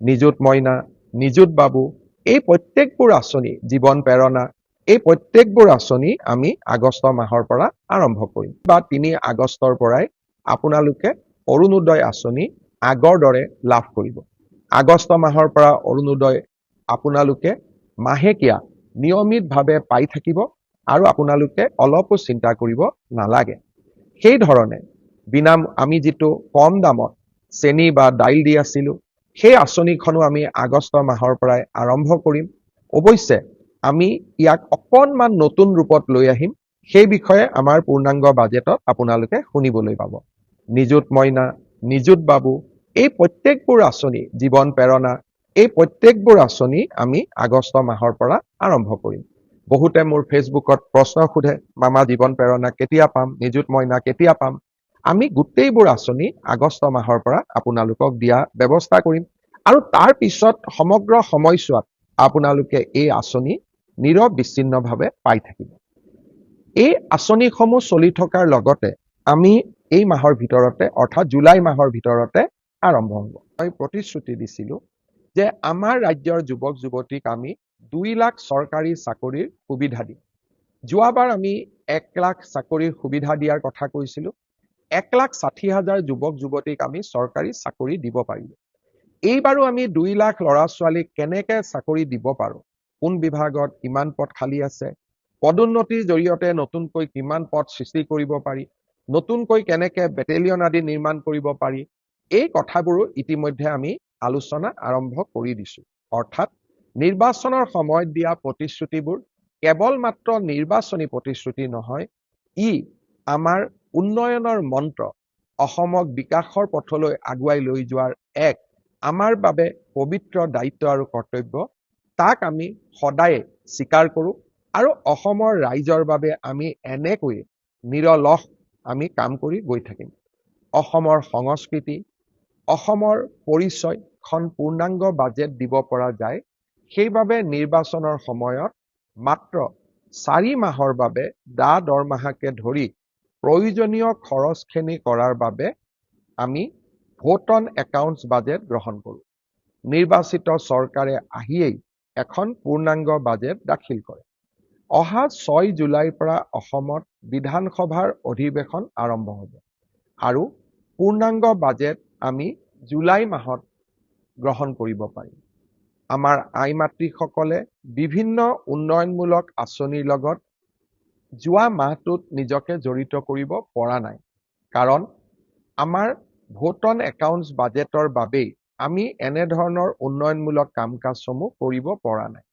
নিযুত মইনা, নিযুত বাবু এই প্ৰত্যেকবোৰ আঁচনি, জীৱন প্ৰেৰণা এই প্ৰত্যেকবোৰ আঁচনি আমি আগষ্ট মাহৰ পৰা আৰম্ভ কৰিম বা 3 আগষ্টৰ পৰাই আপোনালোকে অৰুণোদয় আঁচনি আগৰ দৰে লাভ কৰিব। আগষ্ট মাহৰ পৰা অৰুণোদয় আপোনালোকে মাহেকীয়া নিয়মিতভাৱে পাই থাকিব আৰু আপোনালোকে অলপো চিন্তা কৰিব নালাগে। সেই ধৰণে বিনাম আমি যিটো কম দামত চেনি বা দাইল দি আছিলোঁ, সেই আঁচনিখনো আমি আগষ্ট মাহৰ পৰাই আৰম্ভ কৰিম। অৱশ্যে আমি ইয়াক অকণমান নতুন ৰূপত লৈ আহিম, সেই বিষয়ে আমাৰ পূৰ্ণাংগ বাজেটত আপোনালোকে শুনিবলৈ পাব। নিযুত মইনা, নিযুত বাবু এই প্ৰত্যেকবোৰ আঁচনি, জীৱন প্ৰেৰণা এই প্ৰত্যেকবোৰ আঁচনি আমি আগষ্ট মাহৰ পৰা আৰম্ভ কৰিম। বহুতে মোৰ ফেচবুকত প্ৰশ্ন সোধে, মামা জীৱন প্ৰেৰণা কেতিয়া পাম, নিযুত মইনা কেতিয়া পাম? আমি গোটেইবোৰ আঁচনি আগষ্ট মাহৰ পৰা আপোনালোকক দিয়া ব্যৱস্থা কৰিম আৰু তাৰ পিছত সমগ্ৰ সময়ছোৱাত আপোনালোকে এই আঁচনি নিৰবিচ্ছিন্নভাৱে পাই থাকিব। এই আঁচনিসমূহ চলি থকাৰ লগতে আমি এই মাহৰ ভিতৰতে অৰ্থাৎ জুলাই মাহৰ ভিতৰতে আৰম্ভ হ'ব। মই প্ৰতিশ্ৰুতি দিছিলোঁ যে আমাৰ ৰাজ্যৰ যুৱক যুৱতীক আমি 2 লাখ চৰকাৰী চাকৰিৰ সুবিধা দিম। যোৱাবাৰ আমি 1 লাখ চাকৰিৰ সুবিধা দিয়াৰ কথা কৈছিলোঁ। 1,60,000 যুৱক যুৱতীক আমি চৰকাৰী চাকৰি দিব পাৰিলোঁ। এইবাৰো আমি 2 লাখ ল'ৰা ছোৱালীক কেনেকৈ চাকৰি দিব পাৰোঁ, কোন বিভাগত কিমান পদ খালী আছে, পদোন্নতিৰ জৰিয়তে নতুনকৈ কিমান পদ সৃষ্টি কৰিব পাৰি, নতুনকৈ কেনেকৈ বেটেলিয়ন আদি নিৰ্মাণ কৰিব পাৰি, এই কথাবোৰো ইতিমধ্যে আমি আলোচনা আৰম্ভ কৰি দিছোঁ। অৰ্থাৎ নিৰ্বাচনৰ সময়ত দিয়া প্ৰতিশ্ৰুতিবোৰ কেৱল মাত্ৰ নিৰ্বাচনী প্ৰতিশ্ৰুতি নহয়, ই আমাৰ উন্নয়নৰ মন্ত্ৰ, অসমক বিকাশৰ পথলৈ আগুৱাই লৈ যোৱাৰ এক আমাৰ বাবে পবিত্ৰ দায়িত্ব আৰু কৰ্তব্য। তাক আমি সদায় স্বীকাৰ কৰোঁ আৰু অসমৰ ৰাইজৰ বাবে আমি এনেকৈয়ে নিৰলস আমি কাম কৰি গৈ থাকিম। অসমৰ সংস্কৃতি, অসমৰ পৰিচয়খন পূৰ্ণাংগ বাজেট দিব পৰা যায়। সেইবাবে নিৰ্বাচনৰ সময়ত মাত্ৰ 4 মাহৰ বাবে দৰমহাকে ধৰি প্ৰয়োজনীয় খৰচখিনি কৰাৰ বাবে আমি ভোট অন একাউণ্টছ বাজেট গ্ৰহণ কৰোঁ। নিৰ্বাচিত চৰকাৰে আহিয়েই এখন পূৰ্ণাংগ বাজেট দাখিল কৰে। অহা 6 জুলাইৰ পৰা অসমত বিধানসভাৰ অধিৱেশন আৰম্ভ হ'ব আৰু পূৰ্ণাংগ বাজেট আমি জুলাই মাহত গ্ৰহণ কৰিব পাৰিম। আমাৰ আই মাতৃসকলে বিভিন্ন উন্নয়নমূলক আঁচনিৰ লগত যোৱা মাহটোত নিজকে জড়িত কৰিব পৰা নাই, কাৰণ আমাৰ ভোট অন একাউণ্টছ বাজেটৰ বাবেই আমি এনেধৰণৰ উন্নয়নমূলক কাম কাজসমূহ কৰিব পৰা নাই।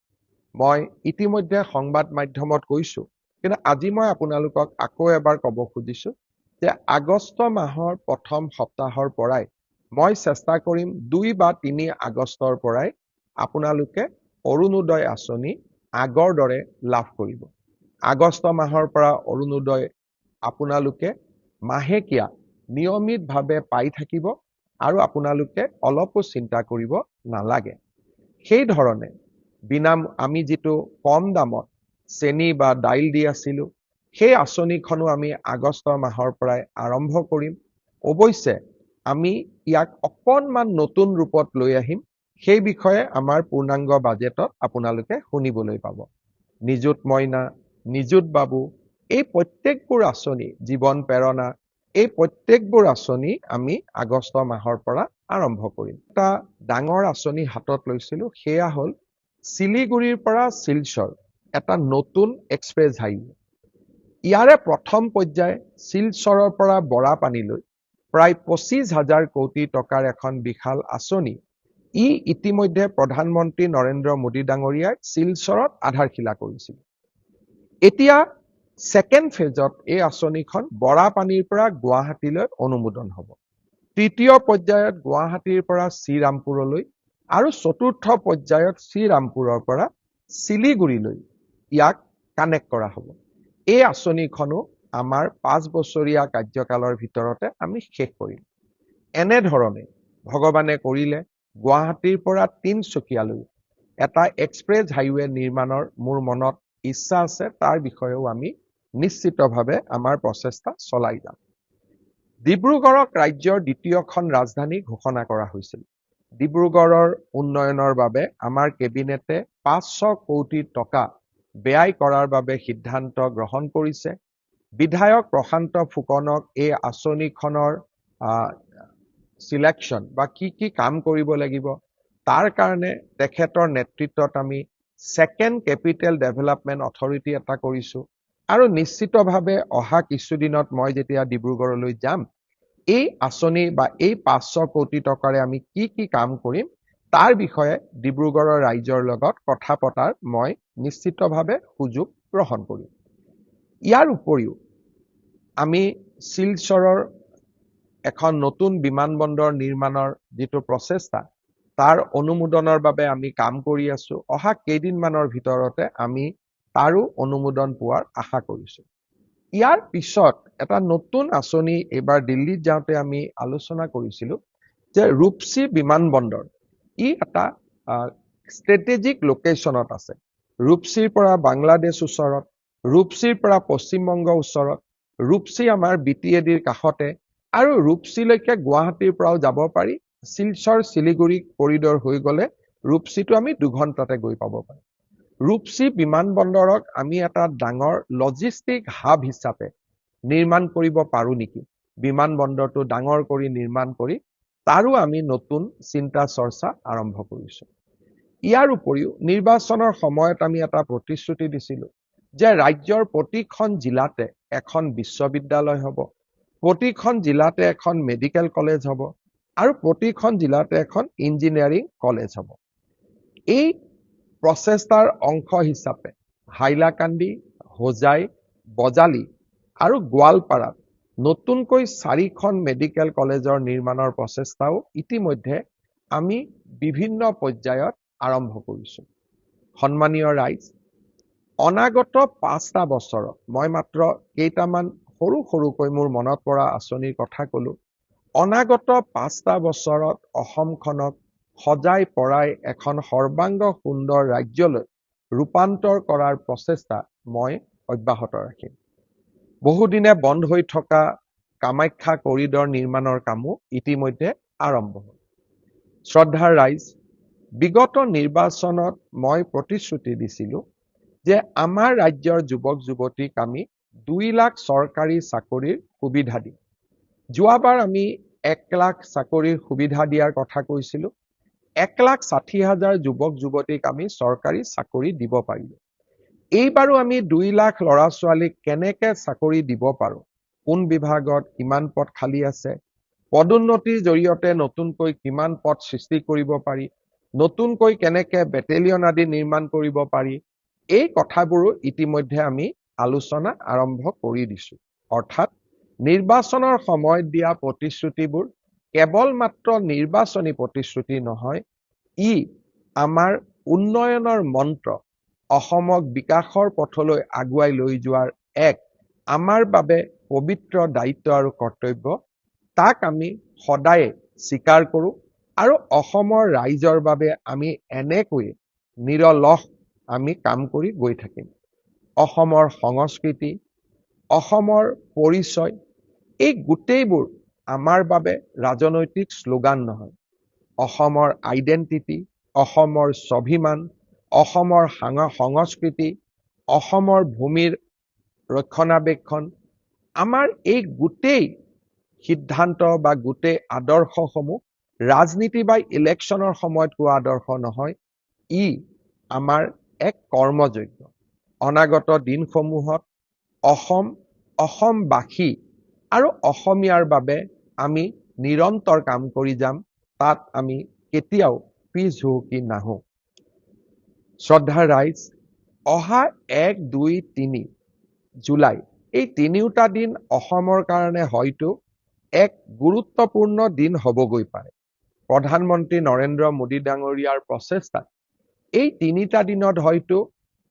মই ইতিমধ্যে সংবাদ মাধ্যমত কৈছোঁ, কিন্তু আজি মই আপোনালোকক আকৌ এবাৰ ক'ব খুজিছোঁ যে আগষ্ট মাহৰ প্ৰথম সপ্তাহৰ পৰাই মই চেষ্টা কৰিম 2 বা 3 আগষ্টৰ পৰাই আপোনালোকে অৰুণোদয় আঁচনি আগৰ দৰে লাভ কৰিব। আগষ্ট মাহৰ পৰা অৰুণোদয় আপোনালোকে মাহেকীয়া নিয়মিতভাৱে পাই থাকিব আৰু আপোনালোকে অলপো চিন্তা কৰিব নালাগে। সেই ধৰণে বিনাম আমি যিটো কম দামত চেনি বা দাইল দি আছিলোঁ, সেই আঁচনিখনো আমি আগষ্ট মাহৰ পৰাই আৰম্ভ কৰিম। অৱশ্যে আমি ইয়াক অকণমান নতুন ৰূপত লৈ আহিম, সেই বিষয়ে আমাৰ পূৰ্ণাংগ বাজেটত আপোনালোকে শুনিবলৈ পাব। নিযুত মইনা, নিযুত বাবু এই প্ৰত্যেকবোৰ আঁচনি, জীৱন প্ৰেৰণা এই প্ৰত্যেকবোৰ আঁচনি আমি আগষ্ট মাহৰ পৰা আৰম্ভ কৰিম। এটা ডাঙৰ আঁচনি হাতত লৈছিলোঁ, সেয়া হ'ল শিলিগুৰিৰ পৰা শিলচৰ এটা নতুন এক্সপ্ৰেছ হাইৱে। ইয়াৰে প্ৰথম পৰ্যায় শিলচৰৰ পৰা বৰাপানীলৈ প্ৰায় 25,000 কোটি টকাৰ এখন বিশাল আঁচনি। ই ইতিমধ্যে প্ৰধানমন্ত্ৰী নৰেন্দ্ৰ মোদী ডাঙৰীয়াই শিলচৰত আধাৰশিলা কৰিছিল। এতিয়া ছেকেণ্ড ফেজত এই আঁচনিখন বৰাপানীৰ পৰা গুৱাহাটীলৈ অনুমোদন হ'ব। তৃতীয় পৰ্যায়ত গুৱাহাটীৰ পৰা শ্ৰীৰামপুৰলৈ আৰু চতুৰ্থ পৰ্যায়ত শ্ৰীৰামপুৰৰ পৰা শিলিগুৰিলৈ ইয়াক কানেক্ট কৰা হ'ব। এই আঁচনিখনো আমাৰ 5 বছৰীয়া কাৰ্যকালৰ ভিতৰতে আমি শেষ কৰিম। এনেধৰণে ভগৱানে কৰিলে গুৱাহাটীৰ পৰা তিনচুকীয়ালৈ এটা এক্সপ্ৰেছ হাইৱে নিৰ্মাণৰ মোৰ মনত ইচ্ছা আছে, তাৰ বিষয়েও আমি নিশ্চিতভাৱে আমাৰ প্ৰচেষ্টা চলাই যাম। ডিব্ৰুগড়ক ৰাজ্যৰ দ্বিতীয়খন ৰাজধানী ঘোষণা কৰা হৈছিল। ডিব্ৰুগড়ৰ উন্নয়নৰ বাবে আমাৰ কেবিনেটে 500 কোটি টকা ব্যয় কৰাৰ বাবে সিদ্ধান্ত গ্ৰহণ কৰিছে। বিধায়ক প্ৰশান্ত ফুকনক এই আঁচনিখনৰ সিলেকশ্যন বা কি কাম কৰিব লাগিব তাৰ কাৰণে তেখেতৰ নেতৃত্বত আমি সেকেন্ড কেপিটেল ডেভেলপমেন্ট অথৰিটি এটা কৰিছো আৰু নিশ্চিতভাৱে অহা কিছুদিনত মই যেতিয়া ডিব্ৰুগড়লৈ যাম এই আঁচনি বা এই 500 কোটি টকাৰে আমি কি কাম কৰিম তাৰ বিষয়ে ডিব্ৰুগড়ৰ ৰাইজৰ লগত কথা পতাৰ মই নিশ্চিতভাৱে সুযোগ গ্ৰহণ কৰিম। ইয়াৰ উপৰিও আমি শিলচৰৰ এখন নতুন বিমানবন্দৰ নিৰ্মাণৰ যিটো প্ৰচেষ্টা তাৰ অনুমোদনৰ বাবে আমি কাম কৰি আছো। অহা কেইদিনমানৰ ভিতৰতে আমি তাৰো অনুমোদন পোৱাৰ আশা কৰিছো। ইয়াৰ পিছত এটা নতুন আঁচনি এবাৰ দিল্লীত যাওঁতে আমি আলোচনা কৰিছিলো যে ৰূপসী বিমানবন্দৰ ই এটা ষ্ট্ৰেটেজিক লোকেশ্যনত আছে। ৰূপসীৰ পৰা বাংলাদেশ ওচৰত, ৰূপসীৰ পৰা পশ্চিমবংগ ওচৰত, ৰূপসী আমাৰ BTADৰ কাষতে আৰু ৰূপসীলৈকে গুৱাহাটীৰ পৰাও যাব পাৰি। শিলচৰ শিলিগুৰি কৰিডৰ হৈ গলে ৰূপসীটো আমি 2 ঘণ্টাতে গৈ পাব পাৰি। ৰূপসী বিমানবন্দৰক আমি এটা ডাঙৰ লজিষ্টিক হাব হিচাপে নিৰ্মাণ কৰিব পাৰো নেকি, বিমানবন্দৰটো ডাঙৰ কৰি নিৰ্মাণ কৰি তাৰো আমি নতুন চিন্তা চৰ্চা আৰম্ভ কৰিছো। ইয়াৰ উপৰিও নিৰ্বাচনৰ সময়ত আমি এটা প্ৰতিশ্ৰুতি দিছিলো যে ৰাজ্যৰ প্ৰতিখন জিলাতে এখন বিশ্ববিদ্যালয় হ'ব, প্ৰতিখন জিলাতে এখন মেডিকেল কলেজ হ'ব আৰু প্ৰতিখন জিলাতে এখন ইঞ্জিনিয়াৰিং কলেজ হ'ব। এই প্ৰচেষ্টাৰ অংশ হিচাপে হাইলাকান্দি, হোজাই, বজালি আৰু গোৱালপাৰাত নতুনকৈ 4খন মেডিকেল কলেজৰ নিৰ্মাণৰ প্ৰচেষ্টাও ইতিমধ্যে আমি বিভিন্ন পৰ্যায়ত আৰম্ভ কৰিছো। সন্মানীয় ৰাইজ, অনাগত 5টা বছৰত মই মাত্ৰ কেইটামান সৰুকৈ মোৰ মনত পৰা আঁচনিৰ কথা কলো। অনাগত 5টা বছৰত অসমখনক সজাই পৰাই এখন সৰ্বাংগ সুন্দৰ ৰাজ্যলৈ ৰূপান্তৰ কৰাৰ প্ৰচেষ্টা মই অব্যাহত ৰাখিম। বহুদিনে বন্ধ হৈ থকা কামাখ্যা কৰিডৰ নিৰ্মাণৰ কামো ইতিমধ্যে আৰম্ভ হ'ল। শ্ৰদ্ধাৰ ৰাইজ, বিগত নিৰ্বাচনত মই প্ৰতিশ্ৰুতি দিছিলো যে আমাৰ ৰাজ্যৰ যুৱক যুৱতীক আমি 2 লাখ চৰকাৰী চাকৰিৰ সুবিধা দিম। যোৱাবাৰ আমি 1 লাখ চাকৰিৰ সুবিধা দিয়াৰ কথা কৈছিলো। 1,60,000 যুৱক যুৱতীক আমি চৰকাৰী চাকৰি দিব পাৰিলো। এইবাৰো আমি 2 লাখ ল'ৰা ছোৱালীক কেনেকে চাকৰি দিব পাৰো, কোন বিভাগত কিমান পদ খালী আছে, পদোন্নতিৰ জৰিয়তে নতুনকৈ কিমান পদ সৃষ্টি কৰিব পাৰি, নতুনকৈ কেনেকে বেটেলিয়ন আদি নিৰ্মাণ কৰিব পাৰি, এই কথাবোৰো ইতিমধ্যে আমি আলোচনা আৰম্ভ কৰি দিছো। অৰ্থাৎ নিৰ্বাচনৰ সময়ত দিয়া প্ৰতিশ্ৰুতিবোৰ কেৱল মাত্ৰ নিৰ্বাচনী প্ৰতিশ্ৰুতি নহয়, ই আমাৰ উন্নয়নৰ মন্ত্ৰ, অসমক বিকাশৰ পথলৈ আগুৱাই লৈ যোৱাৰ এক আমাৰ বাবে পবিত্ৰ দায়িত্ব আৰু কৰ্তব্য। তাক আমি সদায় স্বীকাৰ কৰো আৰু অসমৰ ৰাইজৰ বাবে আমি এনেকৈ নিৰলস আমি কাম কৰি গৈ থাকিম। অসমৰ সংস্কৃতি, অসমৰ পৰিচয়, এই গোটেইবোৰ আমাৰ বাবে ৰাজনৈতিক শ্লোগান নহয়। অসমৰ আইডেন্টিটি, অসমৰ স্বাভিমান, অসমৰ সংস্কৃতি, অসমৰ ভূমিৰ ৰক্ষণাবেক্ষণ, আমাৰ এই গোটেই সিদ্ধান্ত বা গোটেই আদৰ্শসমূহ ৰাজনীতি বা ইলেকশ্যনৰ সময়ত কোৱা আদৰ্শ নহয়, ই আমাৰ এক কৰ্মযজ্ঞ। অনাগত দিনসমূহত অসমবাসী আৰু অসমীয়াৰ বাবে আমি নিৰন্তৰ কাম কৰি যাম, তাত আমি কেতিয়াও পিছ হুহুকি নাহো। শ্ৰদ্ধাৰ ৰাইজ, অহা 1, 2, 3 জুলাই এই 3টা দিন অসমৰ কাৰণে হয়তো এক গুৰুত্বপূৰ্ণ দিন হ'বগৈ পাৰে। প্ৰধানমন্ত্ৰী নৰেন্দ্ৰ মোদী ডাঙৰীয়াৰ প্ৰচেষ্টাত এই 3টা দিনত হয়তো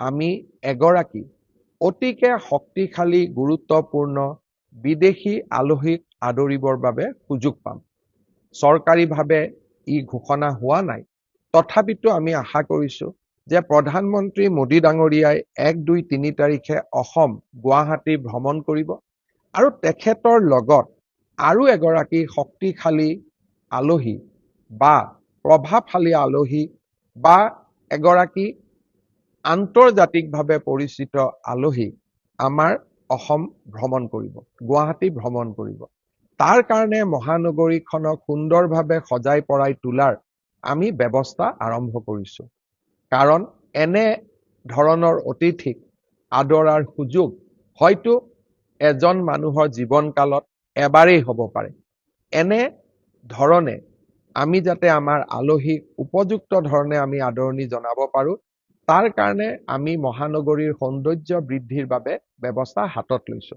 আমি এগৰাকী অতিকে শক্তিশালী গুৰুত্বপূৰ্ণ বিদেশী আলহীক আদৰিবৰ বাবে সুযোগ পাম। চৰকাৰীভাৱে ই ঘোষণা হোৱা নাই, তথাপিতো আমি আশা কৰিছো যে প্ৰধানমন্ত্ৰী মোদী ডাঙৰীয়াই 1, 2, 3 তাৰিখে অসম গুৱাহাটী ভ্ৰমণ কৰিব আৰু তেখেতৰ লগত আৰু এগৰাকী শক্তিশালী আলহী বা প্ৰভাৱশালী আলহী বা এগৰাকী আন্তৰ্জাতিকভাৱে পৰিচিত আলহী আমাৰ অসম ভ্ৰমণ কৰিব, গুৱাহাটী ভ্ৰমণ কৰিব। তাৰ কাৰণে মহানগৰীখনক সুন্দৰভাৱে সজাই পৰাই তোলাৰ আমি ব্যৱস্থা আৰম্ভ কৰিছো। কাৰণ এনে ধৰণৰ অতিথিক আদৰাৰ সুযোগ হয়তো এজন মানুহৰ জীৱনকালত এবাৰেই হ'ব পাৰে। এনে ধৰণে আমি যাতে আমাৰ আলহীক উপযুক্ত ধৰণে আমি আদৰণি জনাব পাৰো, তাৰ কাৰণে আমি মহানগৰীৰ সৌন্দৰ্য বৃদ্ধিৰ বাবে ব্যৱস্থা হাতত লৈছো।